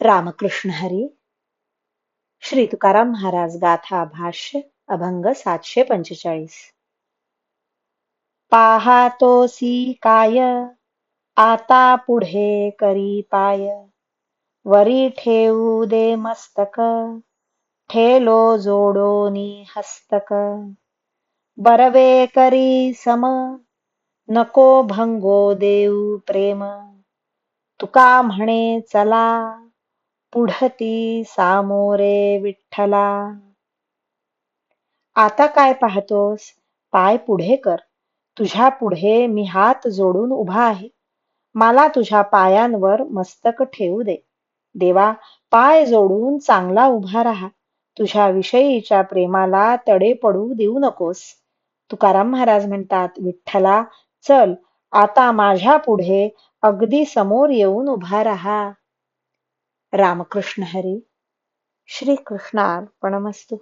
रामकृष्ण हरी. श्री तुकाराम महाराज गाथा भाष्य अभंग 745. पाहातोसी काय आता पुढे करी पाय, वरी ठेवू दे मस्तक, ठेलो जोडोनी हस्तक. बरवे करी सम, नको भंगो देऊ प्रेम, तुका म्हणे चला, पुढती सामोरे विठ्ठला. आता काय पाहतोस? पाय पुढे कर. तुझ्या पुढे मी हात जोडून उभा आहे. मला तुझ्या पायांवर मस्तक ठेवू दे. देवा, पाय जोडून चांगला उभा राहा. तुझ्या विषयीच्या प्रेमाला तडे पडू देऊ नकोस. तुकाराम महाराज म्हणतात, विठ्ठला, चल आता माझ्या पुढे अगदी समोर येऊन उभा राहा. रामकृष्ण हरी. श्री कृष्णार्पणमस्तु.